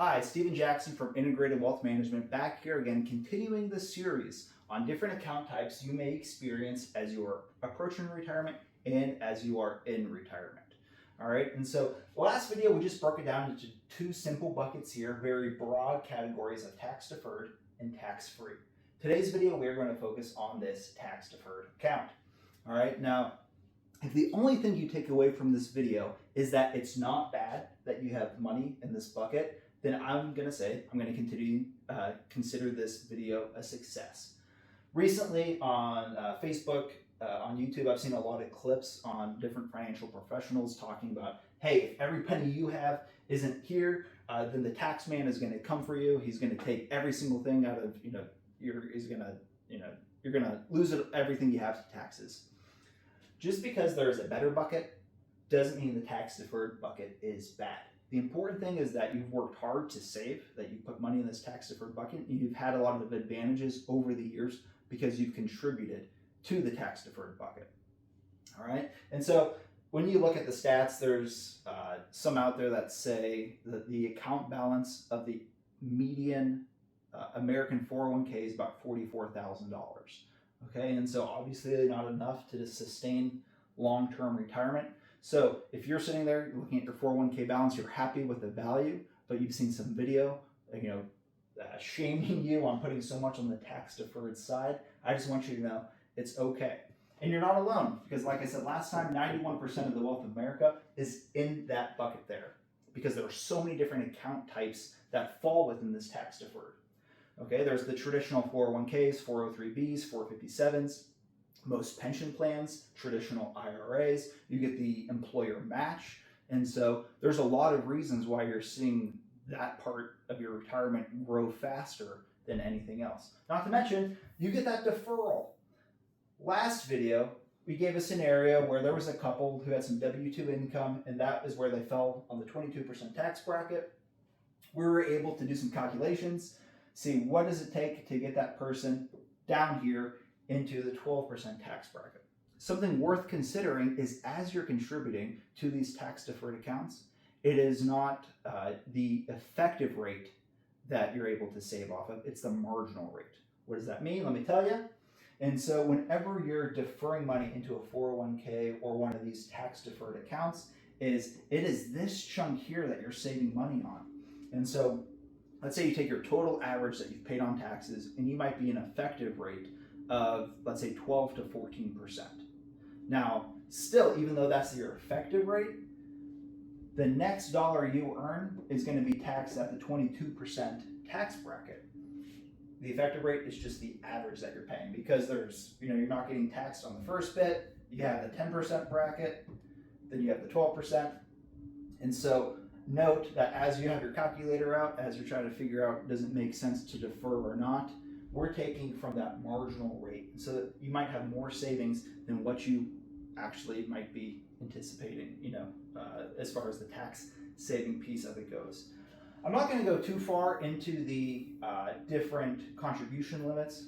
Hi, Stephen Jackson from Integrated Wealth Management, back here again, continuing the series on different account types you may experience as you are approaching retirement and as you are in retirement. All right, and so last video we just broke it down into two simple buckets here, very broad categories of tax deferred and tax free. Today's video we're going to focus on this tax deferred account. All right, now if the only thing you take away from this video is that it's not bad that you have money in this bucket, then I'm going to continue consider this video a success. Recently on Facebook, on YouTube, I've seen a lot of clips on different financial professionals talking about, hey, if every penny you have isn't here, then the tax man is going to come for you. He's going to take every single thing out of, you're going to lose everything you have to taxes. Just because there's a better bucket doesn't mean the tax deferred bucket is bad. The important thing is that you've worked hard to save, that you put money in this tax deferred bucket, and you've had a lot of advantages over the years because you've contributed to the tax deferred bucket. All right, and so when you look at the stats, there's some out there that say that the account balance of the median American 401k is about $44,000. Okay, and so obviously not enough to sustain long-term retirement. So if you're sitting there looking at your 401k balance, you're happy with the value, but you've seen some video, shaming you on putting so much on the tax deferred side, I just want you to know it's okay. And you're not alone, because like I said last time, 91% of the wealth of America is in that bucket there, because there are so many different account types that fall within this tax deferred. Okay, there's the traditional 401ks, 403bs, 457s, most pension plans, traditional IRAs, you get the employer match. And so there's a lot of reasons why you're seeing that part of your retirement grow faster than anything else. Not to mention, you get that deferral. Last video, we gave a scenario where there was a couple who had some W-2 income, and that is where they fell on the 22% tax bracket. We were able to do some calculations, see what does it take to get that person down here into the 12% tax bracket. Something worth considering is as you're contributing to these tax deferred accounts, it is not the effective rate that you're able to save off of, it's the marginal rate. What does that mean? Let me tell you. And so whenever you're deferring money into a 401k or one of these tax deferred accounts, it is this chunk here that you're saving money on. And so let's say you take your total average that you've paid on taxes, and you might be an effective rate of, let's say, 12 to 14%. Now, still, even though that's your effective rate, the next dollar you earn is going to be taxed at the 22% tax bracket. The effective rate is just the average that you're paying, because there's, you're not getting taxed on the first bit. You have the 10% bracket, then you have the 12%. And so note that as you have your calculator out, as you're trying to figure out, does it make sense to defer or not, we're taking from that marginal rate, so that you might have more savings than what you actually might be anticipating, as far as the tax saving piece of it goes. I'm not going to go too far into the different contribution limits.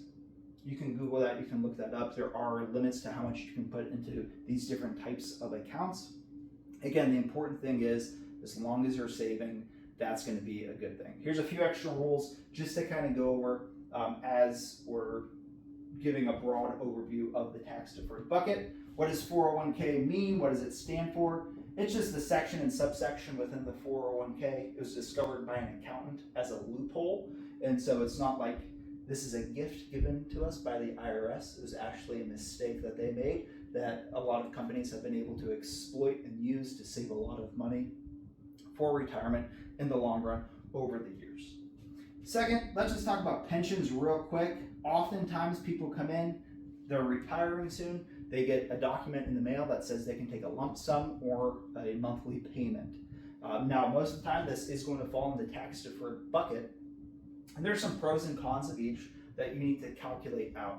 You can Google that, you can look that up. There are limits to how much you can put into these different types of accounts. Again, the important thing is, as long as you're saving, that's going to be a good thing. Here's a few extra rules just to kind of go over as we're giving a broad overview of the tax deferred bucket. What does 401k mean? What does it stand for? It's just the section and subsection within the 401k. It was discovered by an accountant as a loophole. And so it's not like this is a gift given to us by the IRS. It was actually a mistake that they made that a lot of companies have been able to exploit and use to save a lot of money for retirement in the long run over the years. Second, let's just talk about pensions real quick. Oftentimes people come in, they're retiring soon, they get a document in the mail that says they can take a lump sum or a monthly payment. Now, most of the time this is going to fall in the tax deferred bucket, and there's some pros and cons of each that you need to calculate out.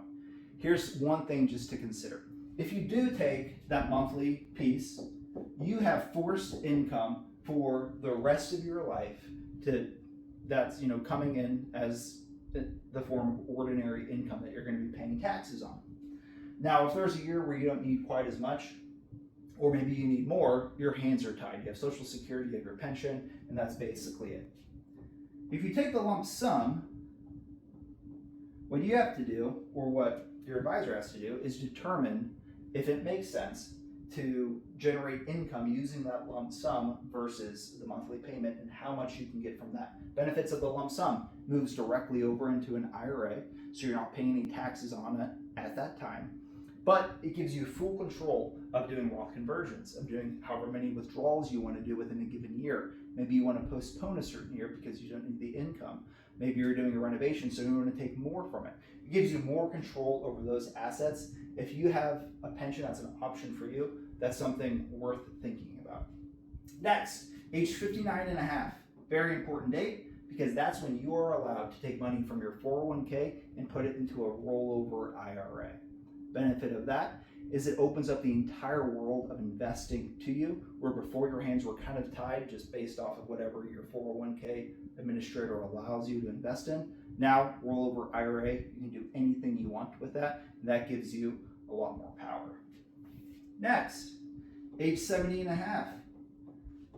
Here's one thing just to consider. If you do take that monthly piece, you have forced income for the rest of your life that's coming in as the form of ordinary income that you're going to be paying taxes on. Now, if there's a year where you don't need quite as much, or maybe you need more, your hands are tied. You have Social Security, you have your pension, and that's basically it. If you take the lump sum, what you have to do, or what your advisor has to do, is determine if it makes sense to generate income using that lump sum versus the monthly payment and how much you can get from that. Benefits of the lump sum moves directly over into an IRA, so you're not paying any taxes on it at that time. But it gives you full control of doing Roth conversions, of doing however many withdrawals you want to do within a given year. Maybe you want to postpone a certain year because you don't need the income. Maybe you're doing a renovation, so you want to take more from it. It gives you more control over those assets. If you have a pension that's an option for you, that's something worth thinking about. Next, age 59 and a half. Very important date, because that's when you are allowed to take money from your 401k and put it into a rollover IRA. Benefit of that is it opens up the entire world of investing to you, where before your hands were kind of tied just based off of whatever your 401k administrator allows you to invest in. Now, rollover IRA, you can do anything you want with that, and that gives you a lot more power. Next, age 70 and a half.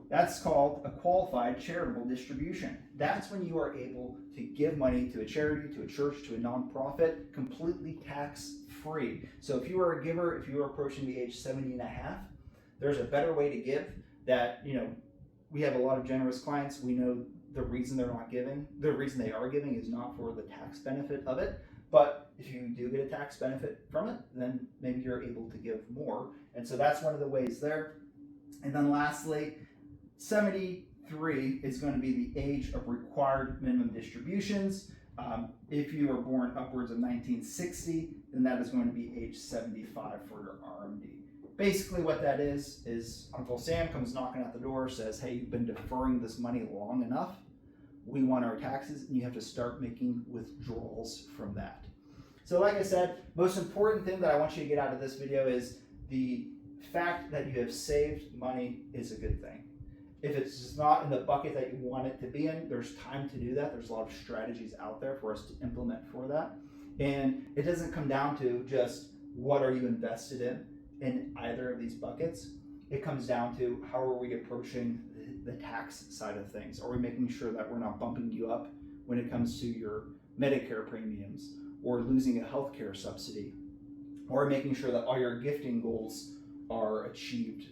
That's called a qualified charitable distribution. That's when you are able to give money to a charity, to a church, to a nonprofit, completely tax-free. So if you are a giver, if you are approaching the age 70 and a half, there's a better way to give that, we have a lot of generous clients. We know the reason they're not giving, the reason they are giving is not for the tax benefit of it. But if you do get a tax benefit from it, then maybe you're able to give more. And so that's one of the ways there. And then lastly, 73 is going to be the age of required minimum distributions. If you were born upwards of 1960, then that is going to be age 75 for your RMD. Basically what that is Uncle Sam comes knocking at the door, says, hey, you've been deferring this money long enough. We want our taxes, and you have to start making withdrawals from that. So like I said, most important thing that I want you to get out of this video is the fact that you have saved money is a good thing. If it's just not in the bucket that you want it to be in, there's time to do that. There's a lot of strategies out there for us to implement for that. And it doesn't come down to just what are you invested in either of these buckets. It comes down to how are we approaching the tax side of things. Are we making sure that we're not bumping you up when it comes to your Medicare premiums, or losing a healthcare subsidy, or making sure that all your gifting goals are achieved,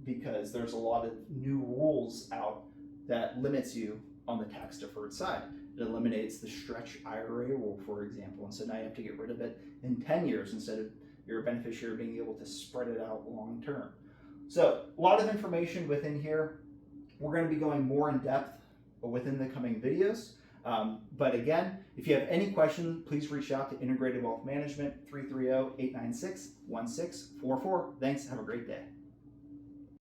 because there's a lot of new rules out that limits you on the tax deferred side. It eliminates the stretch IRA rule, for example, and so now you have to get rid of it in 10 years instead of your beneficiary being able to spread it out long term. So a lot of information within here. We're going to be going more in depth within the coming videos. But again, if you have any questions, please reach out to Integrated Wealth Management, 330-896-1644. Thanks. Have a great day.